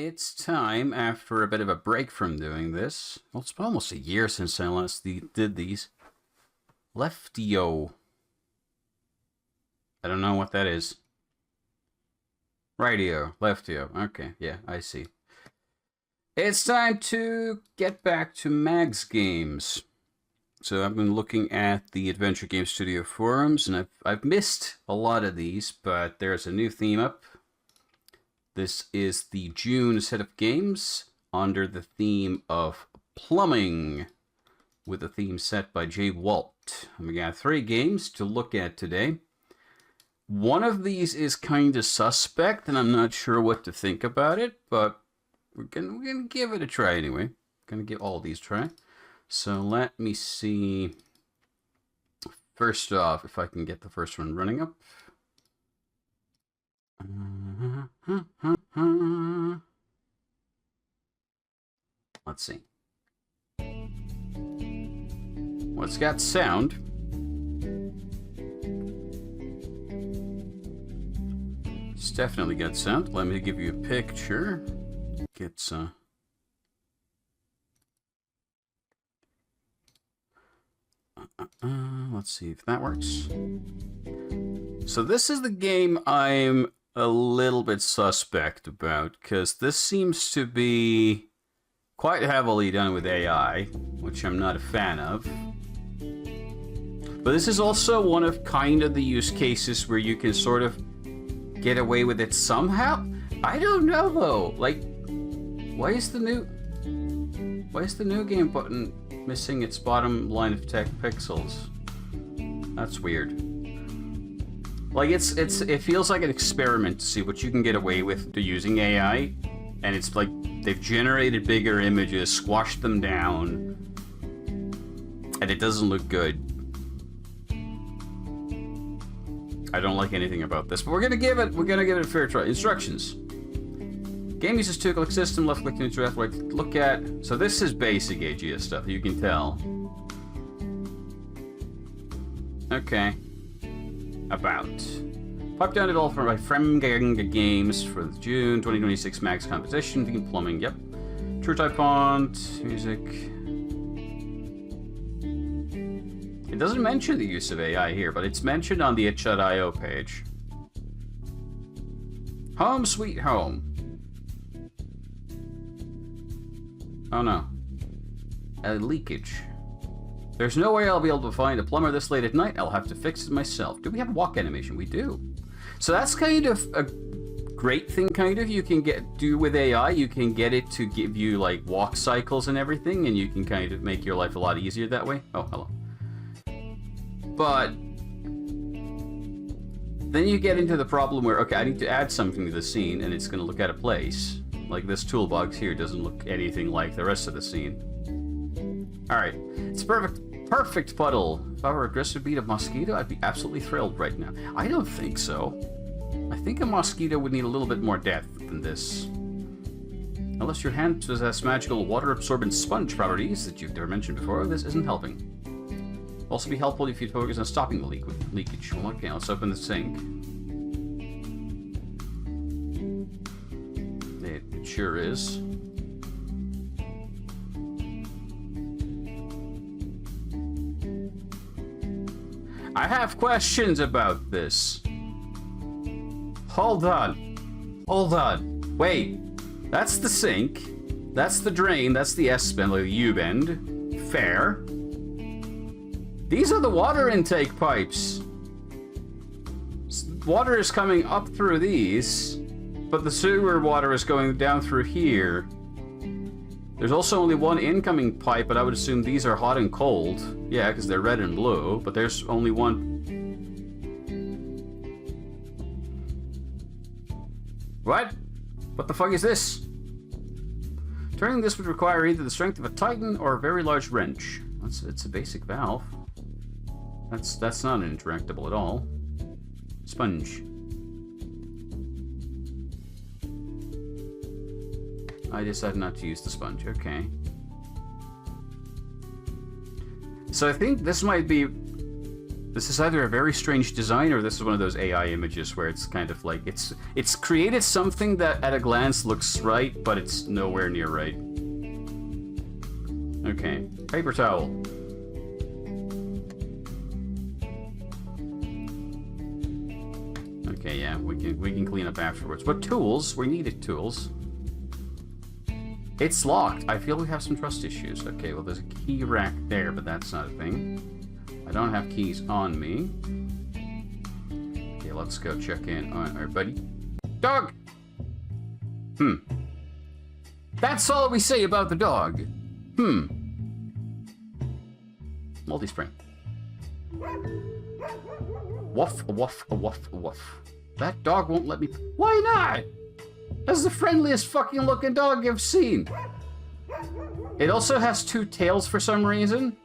it's time, after a bit of a break from doing this. Well, it's been almost a year since I last did these. Leftio. I don't know what that is. Rightio, leftio. Okay, yeah, I see. It's time to get back to MAGS games. So I've been looking at the Adventure Game Studio forums, and I've missed a lot of these, but there's a new theme up. This is the June set of games under the theme of plumbing, with a theme set by J. Walt. And we got 3 games to look at today. One of these is kind of suspect, and I'm not sure what to think about it, but we're gonna give it a try anyway. Gonna give all these a try. So let me see. First off, if I can get the first one running up. Let's see. Well, it's got sound. It's definitely got sound. Let me give you a picture. Let's see if that works. So this is the game I'm a little bit suspect about, because this seems to be quite heavily done with AI, which I'm not a fan of. But this is also one of kind of the use cases where you can sort of get away with it somehow. I don't know though. Like, why is the new game button missing its bottom line of tech pixels? That's weird. Like, it feels like an experiment to see what you can get away with using AI, and it's like they've generated bigger images, squashed them down, and it doesn't look good. I don't like anything about this, but we're gonna give it a fair try. Instructions. Game uses 2-click system, left click to interact, right look at. So this is basic AGS stuff, you can tell. Okay. About. Pipe down development by Framganga Games for the June 2026 MAGS competition. Theme plumbing, yep. True type font, music. It doesn't mention the use of AI here, but it's mentioned on the itch.io page. Home sweet home. Oh no. A leakage. There's no way I'll be able to find a plumber this late at night. I'll have to fix it myself. Do we have walk animation? We do. So that's kind of a great thing, kind of. You can do with AI. You can get it to give you like walk cycles and everything, and you can kind of make your life a lot easier that way. Oh, hello. But then you get into the problem where, okay, I need to add something to the scene, and it's going to look out of place. Like this toolbox here doesn't look anything like the rest of the scene. Alright, it's perfect puddle. If I were a aggressive beat of mosquito, I'd be absolutely thrilled right now. I don't think so. I think a mosquito would need a little bit more depth than this. Unless your hand possesses magical water-absorbent sponge properties that you've never mentioned before, this isn't helping. Also be helpful if you focus on stopping the leakage. Well, okay, let's open the sink. It sure is. I have questions about this. Hold on. Hold on. Wait. That's the sink. That's the drain. That's the S-bend, like the U-bend. Fair. These are the water intake pipes. Water is coming up through these, but the sewer water is going down through here. There's also only one incoming pipe, but I would assume these are hot and cold. Yeah, because they're red and blue, but there's only one. What? What the fuck is this? Turning this would require either the strength of a titan or a very large wrench. It's a basic valve. That's not interactable at all. Sponge. I decided not to use the sponge. Okay. So I think this might be This is either a very strange design or this is one of those AI images where it's kind of like it's created something that at a glance looks right, but it's nowhere near right. Okay, paper towel. Okay, yeah, we can clean up afterwards. But tools, we needed tools. It's locked. I feel we have some trust issues. Okay, well there's a key rack there, but that's not a thing. I don't have keys on me. Okay, let's go check in on our buddy. Dog! That's all we say about the dog. Multi-spring. Woof, woof, woof, woof. That dog won't let me... Why not? That's the friendliest fucking looking dog I've seen. It also has 2 tails for some reason.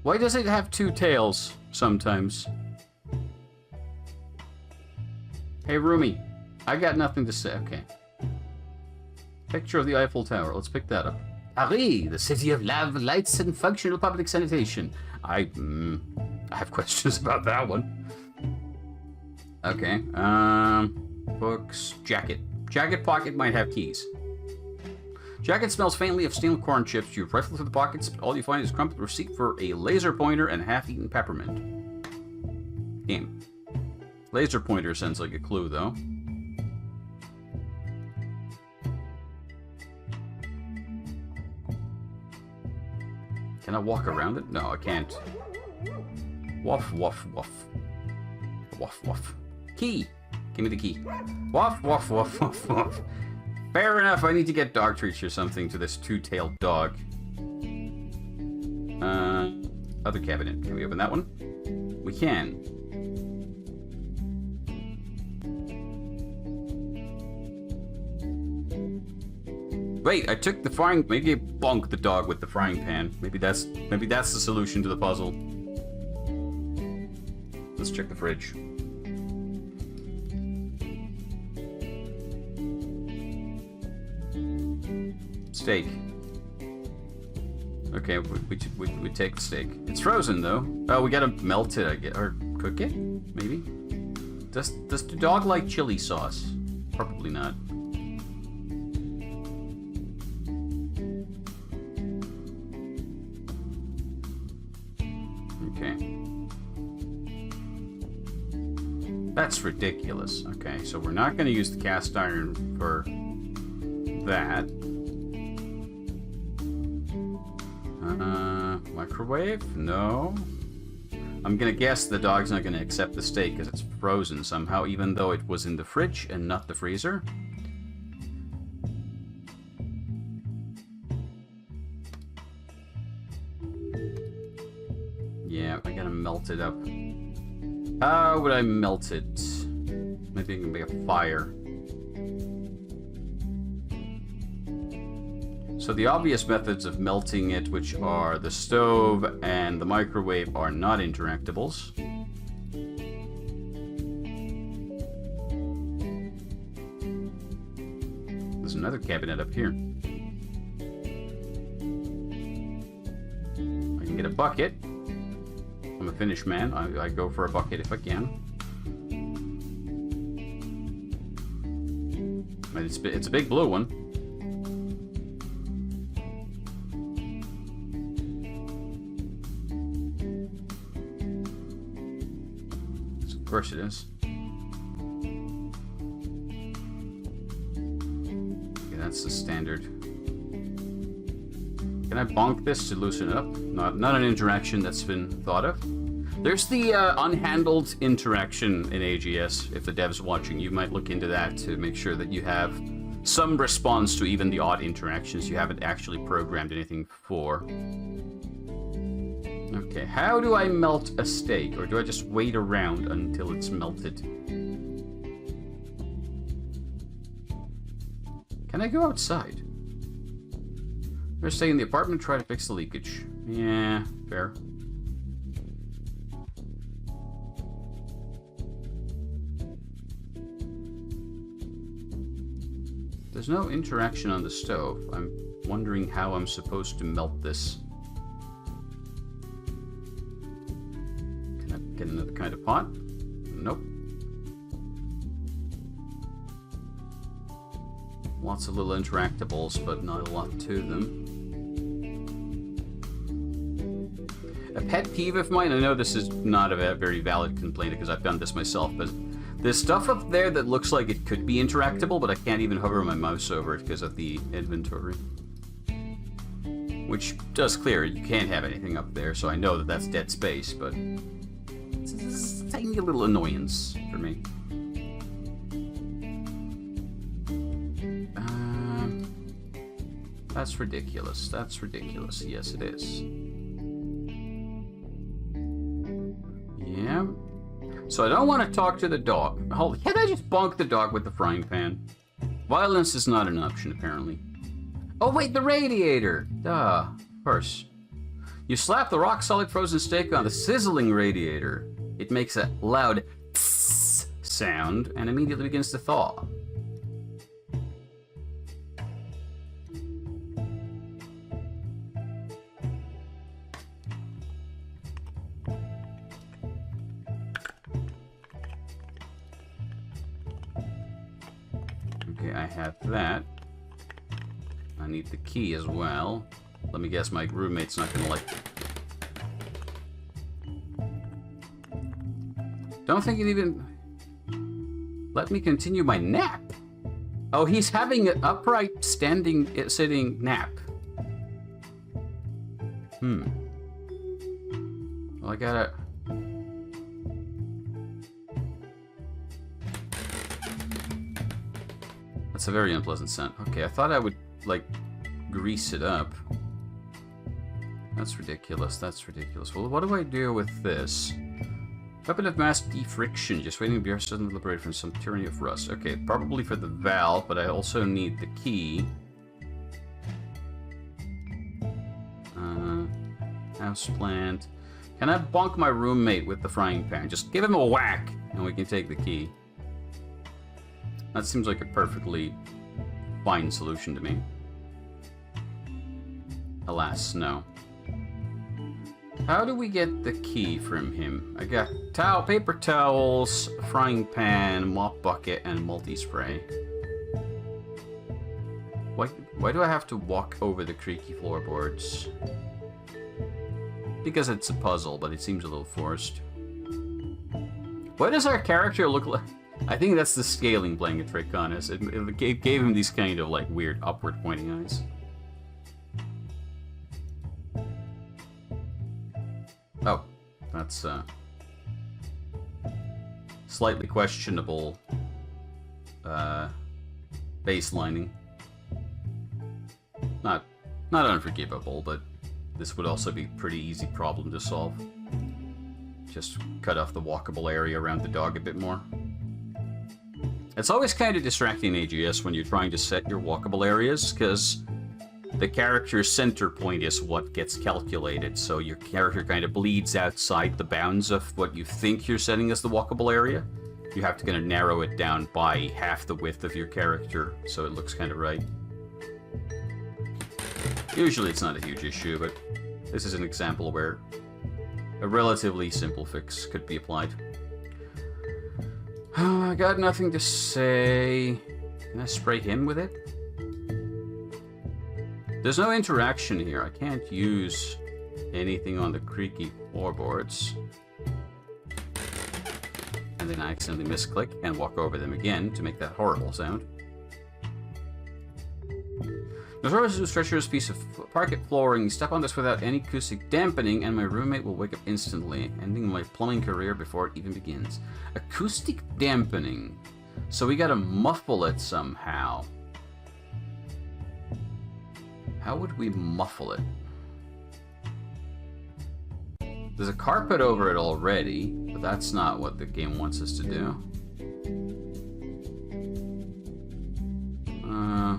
Why does it have 2 tails sometimes? Hey, Rumi. I got nothing to say. Okay. Picture of the Eiffel Tower. Let's pick that up. Paris, the city of love, lights, and functional public sanitation. I have questions about that one. Okay. Books. Jacket. Jacket pocket might have keys. Jacket smells faintly of steel corn chips. You rifle through the pockets, but all you find is a crumpled receipt for a laser pointer and half-eaten peppermint. Game. Laser pointer sounds like a clue, though. Can I walk around it? No, I can't. Woof, woof, woof. Woof, woof. Key! Give me the key. Woof, woof, woof, woof, woof. Fair enough, I need to get dog treats or something to this 2-tailed dog. Other cabinet. Can we open that one? We can. Wait, I took the frying... Maybe I bonked the dog with the frying pan. Maybe that's the solution to the puzzle. Let's check the fridge. Steak. Okay, we take the steak. It's frozen though. Oh, we gotta melt it, I guess, or cook it, maybe. Does the dog like chili sauce? Probably not. Okay. That's ridiculous. Okay, so we're not gonna use the cast iron for that. Microwave? No. I'm gonna guess the dog's not gonna accept the steak because it's frozen somehow, even though it was in the fridge and not the freezer. Yeah, I gotta melt it up. How would I melt it? Maybe it can make a fire. So the obvious methods of melting it, which are the stove and the microwave, are not interactables. There's another cabinet up here. I can get a bucket. I'm a Finnish man. I go for a bucket if I can. It's a big blue one. Of course it is. Okay, that's the standard. Can I bonk this to loosen it up? Not an interaction that's been thought of. There's the unhandled interaction in AGS. If the dev's watching, you might look into that to make sure that you have some response to even the odd interactions you haven't actually programmed anything for. Okay, how do I melt a steak? Or do I just wait around until it's melted? Can I go outside? Or stay in the apartment and try to fix the leakage? Yeah, fair. There's no interaction on the stove. I'm wondering how I'm supposed to melt this. Get another kind of pot. Nope. Lots of little interactables, but not a lot to them. A pet peeve of mine, I know this is not a very valid complaint because I've done this myself, but there's stuff up there that looks like it could be interactable, but I can't even hover my mouse over it because of the inventory. Which does clear, you can't have anything up there, so I know that that's dead space, but it's a tiny little annoyance for me. That's ridiculous. That's ridiculous. Yes, it is. Yeah. So I don't want to talk to the dog. Holy, can't I just bonk the dog with the frying pan? Violence is not an option, apparently. Oh, wait, the radiator! Duh, of course. You slap the rock-solid frozen steak on the sizzling radiator. It makes a loud tss sound and immediately begins to thaw. Okay, I have that. I need the key as well. Let me guess, my roommate's not gonna like it. Don't think it even... Let me continue my nap. Oh, he's having an upright, standing, sitting nap. Well, I gotta... That's a very unpleasant scent. Okay, I thought I would, like, grease it up. That's ridiculous. That's ridiculous. Well, what do I do with this? Weapon of mass defriction. Just waiting to be suddenly liberated from some tyranny of rust. Okay, probably for the valve, but I also need the key. Houseplant. Can I bonk my roommate with the frying pan? Just give him a whack, and we can take the key. That seems like a perfectly fine solution to me. Alas, no. How do we get the key from him? I got paper towels, frying pan, mop bucket, and multi-spray. Why do I have to walk over the creaky floorboards? Because it's a puzzle, but it seems a little forced. Why does our character look like... I think that's the scaling playing a trick on us. It gave him these kind of, like, weird upward pointing eyes. Oh, that's, slightly questionable, baselining. Not unforgivable, but this would also be a pretty easy problem to solve. Just cut off the walkable area around the dog a bit more. It's always kind of distracting in AGS when you're trying to set your walkable areas, because the character's center point is what gets calculated, so your character kind of bleeds outside the bounds of what you think you're setting as the walkable area. You have to kind of narrow it down by half the width of your character, so it looks kind of right. Usually it's not a huge issue, but this is an example where a relatively simple fix could be applied. I got nothing to say. Can I spray him with it? There's no interaction here. I can't use anything on the creaky floorboards. And then I accidentally misclick and walk over them again to make that horrible sound. There's a treacherous piece of parquet flooring. You step on this without any acoustic dampening, and my roommate will wake up instantly, ending my plumbing career before it even begins. Acoustic dampening. So we gotta muffle it somehow. How would we muffle it? There's a carpet over it already, but that's not what the game wants us to do.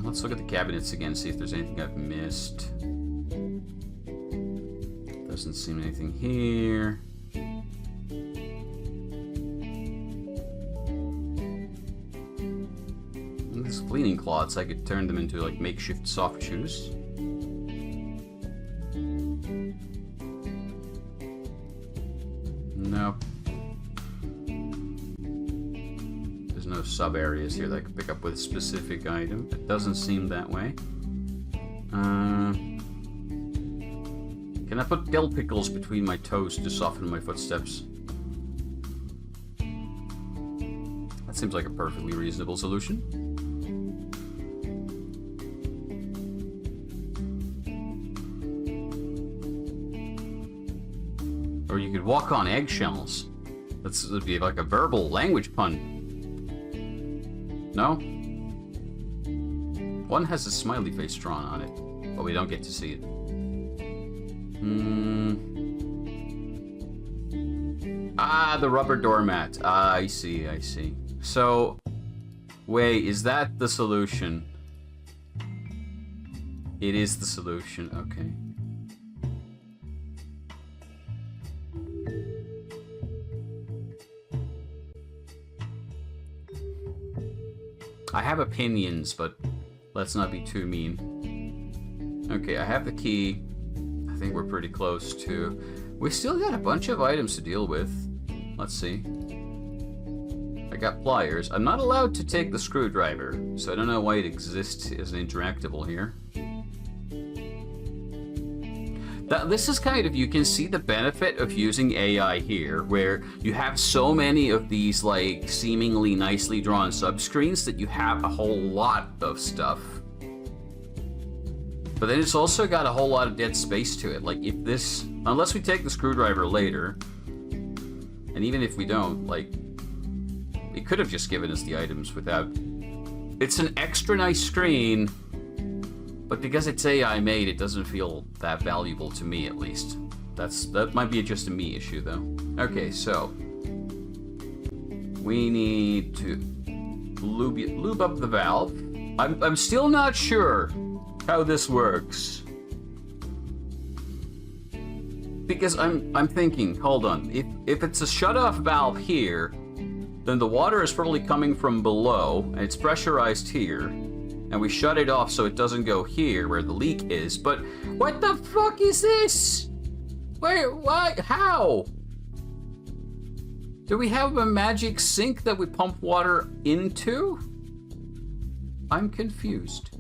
Let's look at the cabinets again, see if there's anything I've missed. Doesn't seem anything here. And these cleaning cloths, I could turn them into like makeshift soft shoes. Nope. no sub areas here that I can pick up with a specific item. It doesn't seem that way. Can I put dill pickles between my toes to soften my footsteps? That seems like a perfectly reasonable solution. Or you could walk on eggshells. That would be like a verbal language pun. No? One has a smiley face drawn on it, but we don't get to see it. Ah, the rubber doormat. Ah, I see, I see. So, wait, is that the solution? It is the solution, okay. I have opinions, but let's not be too mean. Okay, I have the key. I think we're pretty close to... We still got a bunch of items to deal with. Let's see. I got pliers. I'm not allowed to take the screwdriver, so I don't know why it exists as an interactable here. This is kind of, you can see the benefit of using AI here, where you have so many of these, like, seemingly nicely drawn subscreens that you have a whole lot of stuff. But then it's also got a whole lot of dead space to it. Like, if this, unless we take the screwdriver later, and even if we don't, like, it could have just given us the items without... It's an extra nice screen, but because it's AI made, it doesn't feel that valuable to me, at least. That might be just a me issue, though. Okay, so we need to lube up the valve. I'm still not sure how this works, because I'm thinking, hold on, if it's a shut-off valve here, then the water is probably coming from below, and it's pressurized here. And we shut it off so it doesn't go here where the leak is. But what the fuck is this? Where? Why? How? Do we have a magic sink that we pump water into? I'm confused.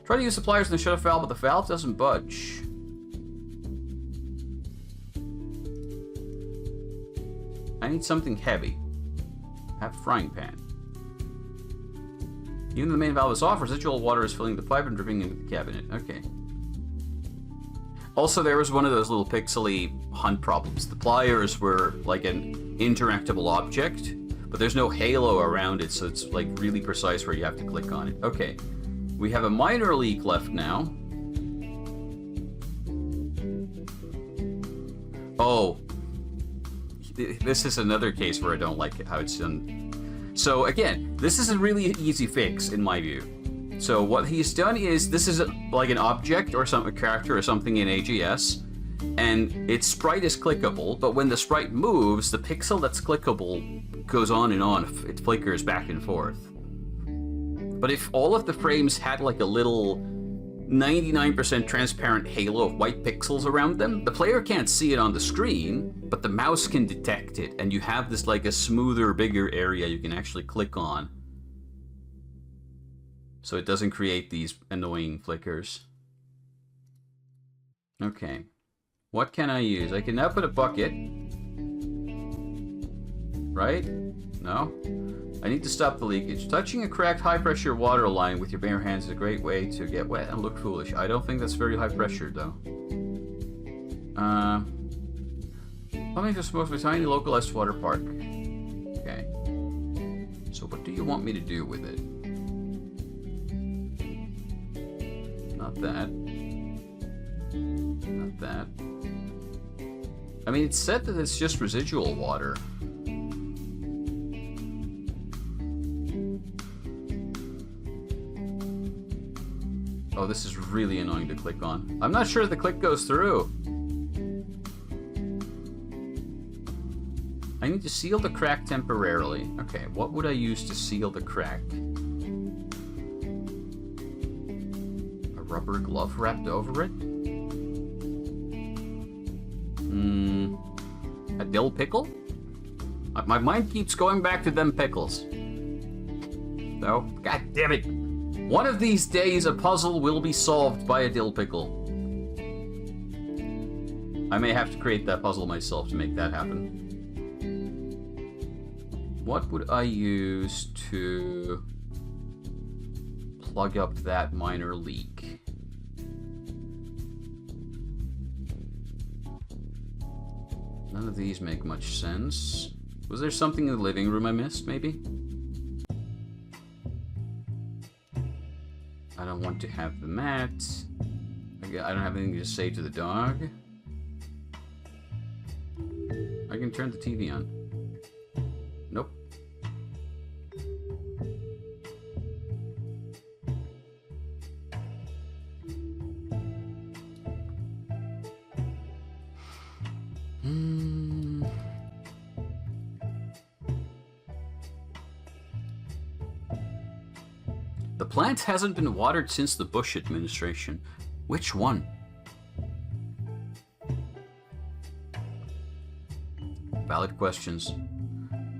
Try to use the pliers in the shut-off valve, but the valve doesn't budge. I need something heavy. Have a frying pan. Even though the main valve is off, residual water is filling the pipe and dripping into the cabinet. Okay. Also, there was one of those little pixely hunt problems. The pliers were like an interactable object, but there's no halo around it, so it's like really precise where you have to click on it. Okay. We have a minor leak left now. Oh. This is another case where I don't like how it's done. So again, this is a really easy fix in my view. So what he's done is, this is like an object or a character or something in AGS, and its sprite is clickable, but when the sprite moves, the pixel that's clickable goes on and on. It flickers back and forth. But if all of the frames had like a little 99% transparent halo of white pixels around them, the player can't see it on the screen, but the mouse can detect it, and you have this like a smoother, bigger area you can actually click on. So it doesn't create these annoying flickers. Okay. What can I use? I can now put a bucket. Right? No? I need to stop the leakage. Touching a cracked high-pressure water line with your bare hands is a great way to get wet and look foolish. I don't think that's very high pressure, though. Plumbing for supposed to be a tiny localized water park. Okay. So what do you want me to do with it? Not that. Not that. I mean, it's said that it's just residual water. Oh, this is really annoying to click on. I'm not sure if the click goes through. I need to seal the crack temporarily. Okay, what would I use to seal the crack? A rubber glove wrapped over it? A dill pickle? My mind keeps going back to them pickles. So, god damn it. One of these days, a puzzle will be solved by a dill pickle. I may have to create that puzzle myself to make that happen. What would I use to plug up that minor leak? None of these make much sense. Was there something in the living room I missed, maybe? I don't want to have the mat. I don't have anything to say to the dog. I can turn the TV on. Nope. The plant hasn't been watered since the Bush administration. Which one? Valid questions.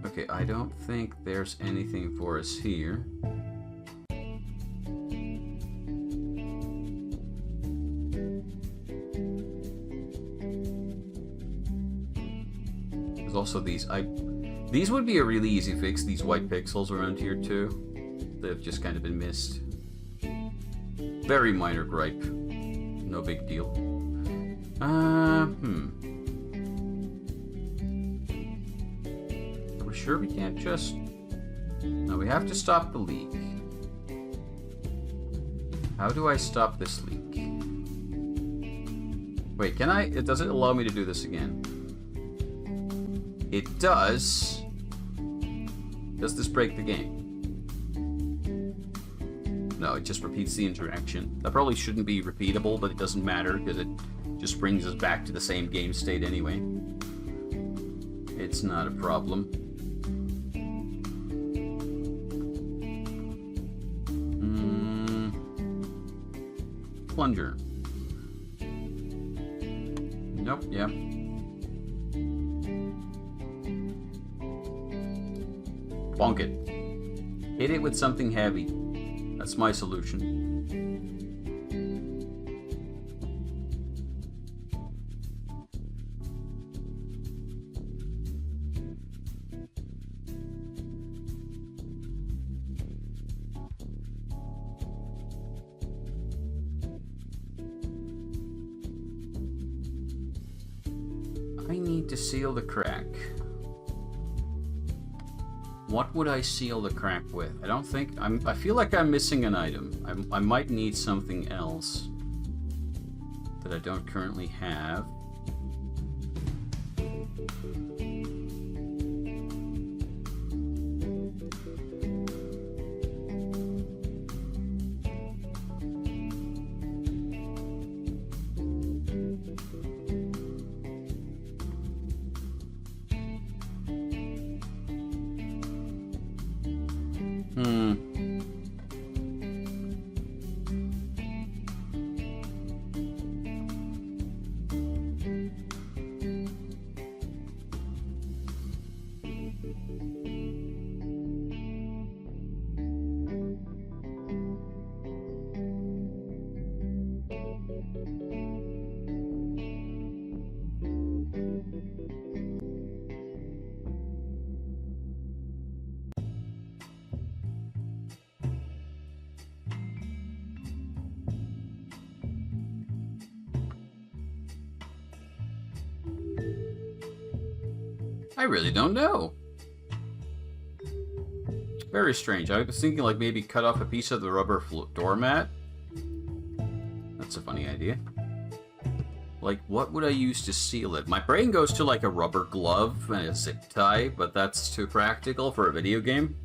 Okay, I don't think there's anything for us here. There's also these. These would be a really easy fix, these white pixels around here too. They've just kind of been missed. Very minor gripe. No big deal. Are we sure we can't just... No, we have to stop the leak. How do I stop this leak? Wait, can I... Does it allow me to do this again? It does. Does this break the game? No, it just repeats the interaction. That probably shouldn't be repeatable, but it doesn't matter because it just brings us back to the same game state anyway. It's not a problem. Plunger. Nope, yeah. Bonk it. Hit it with something heavy. That's my solution. I need to seal the crack. What would I seal the crack with? I don't think... I feel like I'm missing an item. I might need something else that I don't currently have. I really don't know. Very strange. I was thinking like maybe cut off a piece of the rubber doormat. That's a funny idea. Like, what would I use to seal it? My brain goes to like a rubber glove and a zip tie, but that's too practical for a video game.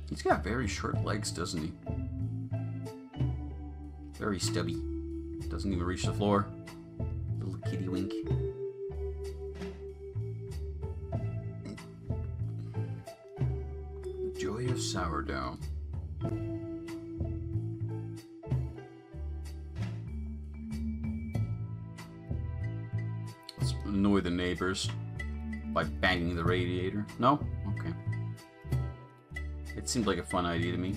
He's got very short legs, doesn't he? Very stubby. Doesn't even reach the floor. Little kitty wink. The joy of sourdough. neighbors by banging the radiator. No? Okay. It seemed like a fun idea to me.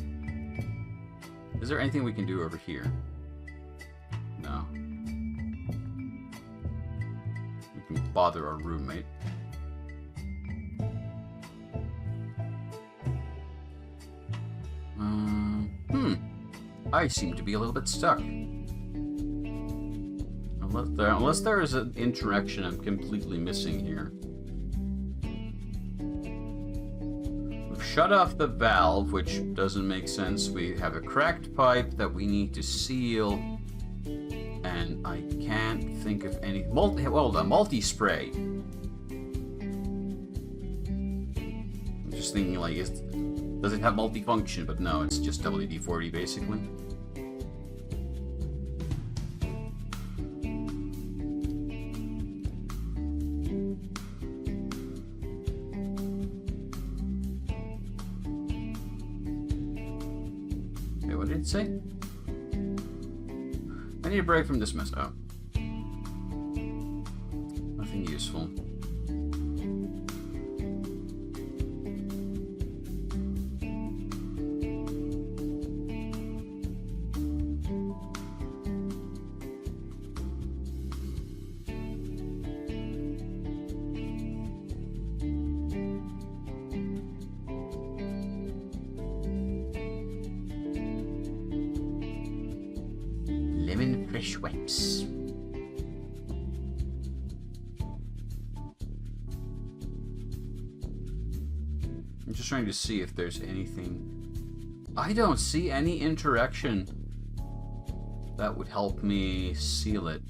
Is there anything we can do over here? No. We can bother our roommate. I seem to be a little bit stuck. Unless there is an interaction I'm completely missing here. We've shut off the valve, which doesn't make sense. We have a cracked pipe that we need to seal. And I can't think of any... the multi-spray. I'm just thinking, like, does it have multi-function? But no, it's just WD-40, basically. Okay, what did it say? I need a break from this mess. Oh. Nothing useful. Lemon fresh wipes. I'm just trying to see if there's anything. I don't see any interaction that would help me seal it.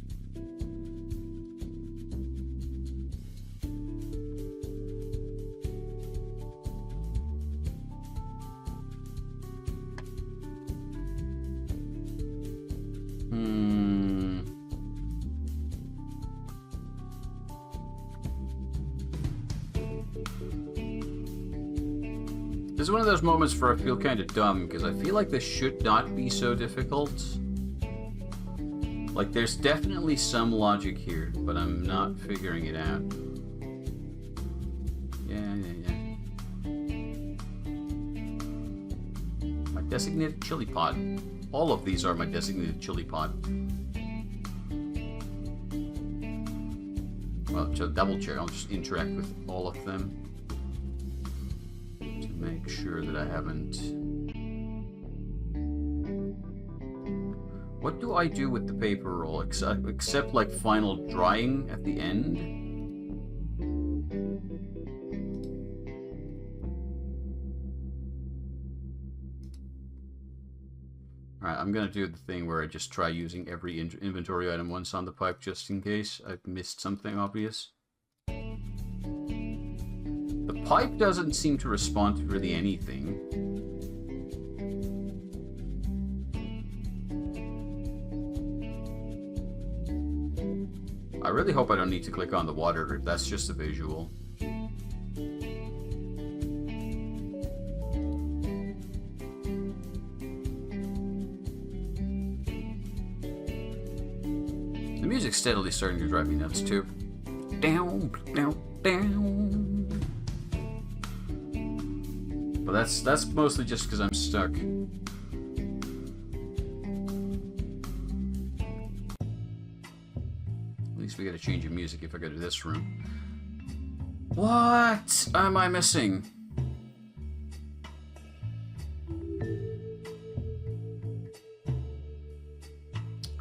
This is one of those moments where I feel kind of dumb, because I feel like this should not be so difficult. Like, there's definitely some logic here, but I'm not figuring it out. Yeah. My designated chili pod. All of these are my designated chili pod. Well, double check. I'll just interact with all of them. Make sure that I haven't... What do I do with the paper roll except like final drying at the end? Alright, I'm gonna do the thing where I just try using every inventory item once on the pipe just in case I've missed something obvious. The pipe doesn't seem to respond to really anything. I really hope I don't need to click on the water grip. That's just a visual. The music's steadily starting to drive me nuts too. Down, down, down. But that's mostly just because I'm stuck. At least we got a change of music if I go to this room. What am I missing?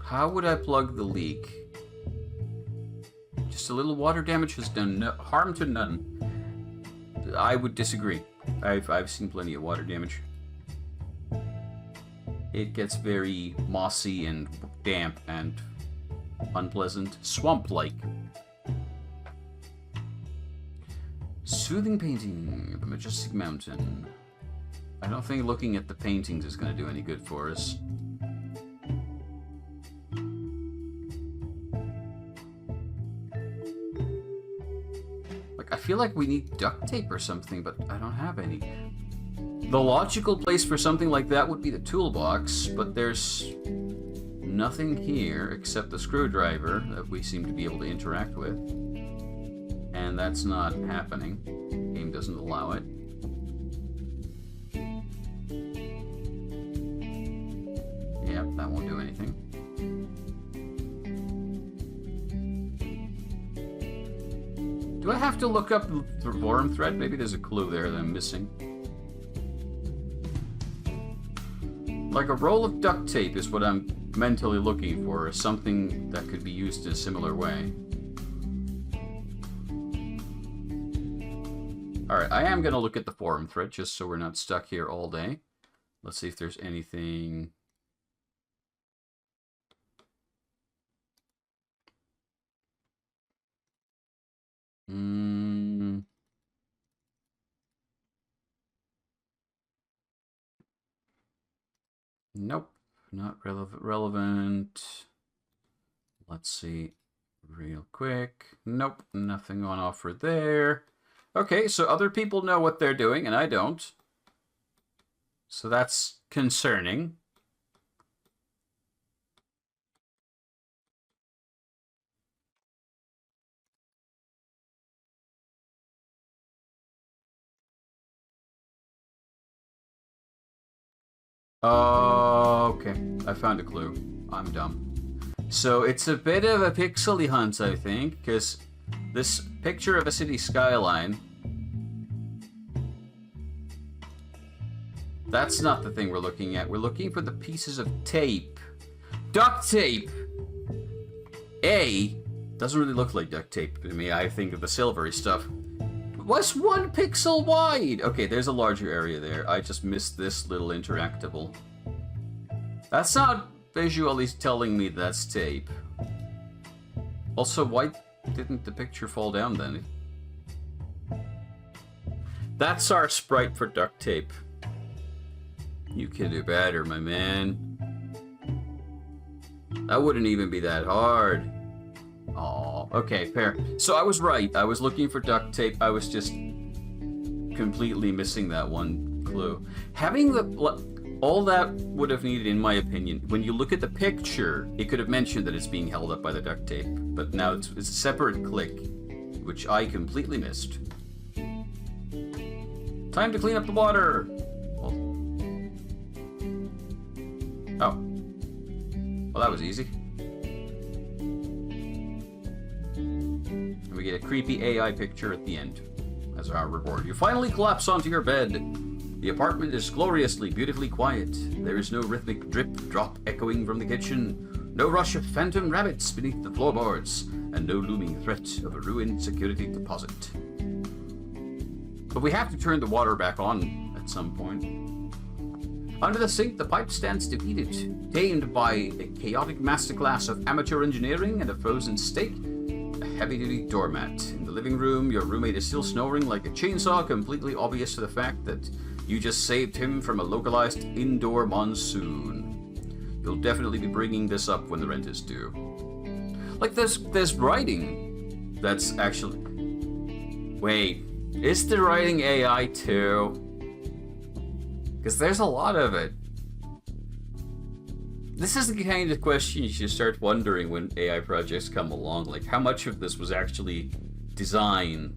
How would I plug the leak? Just a little water damage has done no harm to none. I would disagree. I've seen plenty of water damage. It gets very mossy and damp and unpleasant. Swamp-like. Soothing painting of the majestic mountain. I don't think looking at the paintings is going to do any good for us. I feel like we need duct tape or something, but I don't have any. The logical place for something like that would be the toolbox, but there's nothing here except the screwdriver that we seem to be able to interact with. and that's not happening. Game doesn't allow it. Yep, that won't do anything. Do I have to look up the forum thread? Maybe there's a clue there that I'm missing. Like a roll of duct tape is what I'm mentally looking for, or something that could be used in a similar way. Alright, I am going to look at the forum thread just so we're not stuck here all day. Let's see if there's anything... Nope, not relevant. Let's see real quick. Nope, nothing on offer there. Okay, so other people know what they're doing, and I don't. So that's concerning. Okay, I found a clue. I'm dumb. So it's a bit of a pixely hunt, I think, because this picture of a city skyline... That's not the thing we're looking at. We're looking for the pieces of tape. Duct tape! Doesn't really look like duct tape to me. I think of the silvery stuff. What's 1 pixel wide? Okay, there's a larger area there. I just missed this little interactable. That's not visually telling me that's tape. Also, why didn't the picture fall down then? That's our sprite for duct tape. You can do better, my man. That wouldn't even be that hard. Oh, okay, fair. So I was right. I was looking for duct tape. I was just completely missing that one clue. Having all that would have needed, in my opinion, when you look at the picture, it could have mentioned that it's being held up by the duct tape. But now it's a separate click, which I completely missed. Time to clean up the water. Oh. Well, that was easy. And we get a creepy AI picture at the end as our reward. You finally collapse onto your bed. The apartment is gloriously, beautifully quiet. There is no rhythmic drip-drop echoing from the kitchen, no rush of phantom rabbits beneath the floorboards, and no looming threat of a ruined security deposit. But we have to turn the water back on at some point. Under the sink, the pipe stands defeated, tamed by a chaotic masterclass of amateur engineering and a frozen steak, a heavy-duty doormat. In the living room, your roommate is still snoring like a chainsaw, completely obvious to the fact that you just saved him from a localized indoor monsoon. You'll definitely be bringing this up when the rent is due. Like, there's writing that's actually... Wait, is the writing AI too? Because there's a lot of it. This is the kind of question you should start wondering when AI projects come along. Like, how much of this was actually design?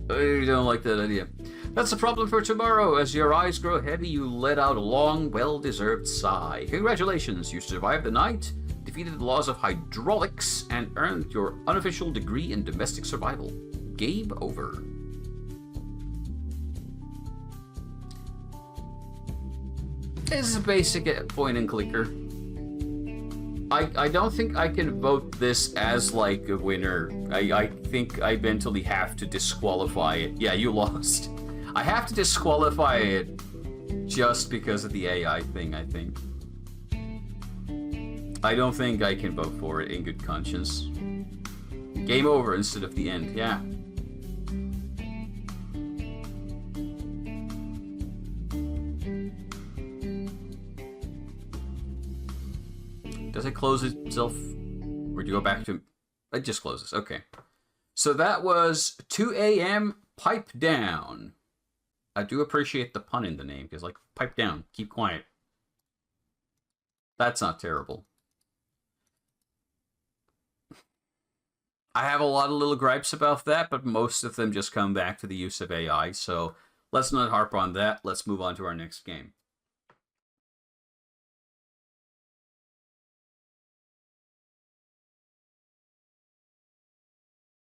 I don't like that idea. That's a problem for tomorrow. As your eyes grow heavy, you let out a long, well-deserved sigh. Congratulations, you survived the night, defeated the laws of hydraulics, and earned your unofficial degree in domestic survival. Game over. This is a basic point and clicker. I don't think I can vote this as like a winner. I think I mentally have to disqualify it. Yeah, you lost. I have to disqualify it just because of the AI thing, I think. I don't think I can vote for it in good conscience. Game over instead of the end, yeah. Does it close itself? Or do you go back to... It just closes. Okay. So that was 2 a.m. Pipe Down. I do appreciate the pun in the name, because, like, pipe down. Keep quiet. That's not terrible. I have a lot of little gripes about that, but most of them just come back to the use of AI. So let's not harp on that. Let's move on to our next game.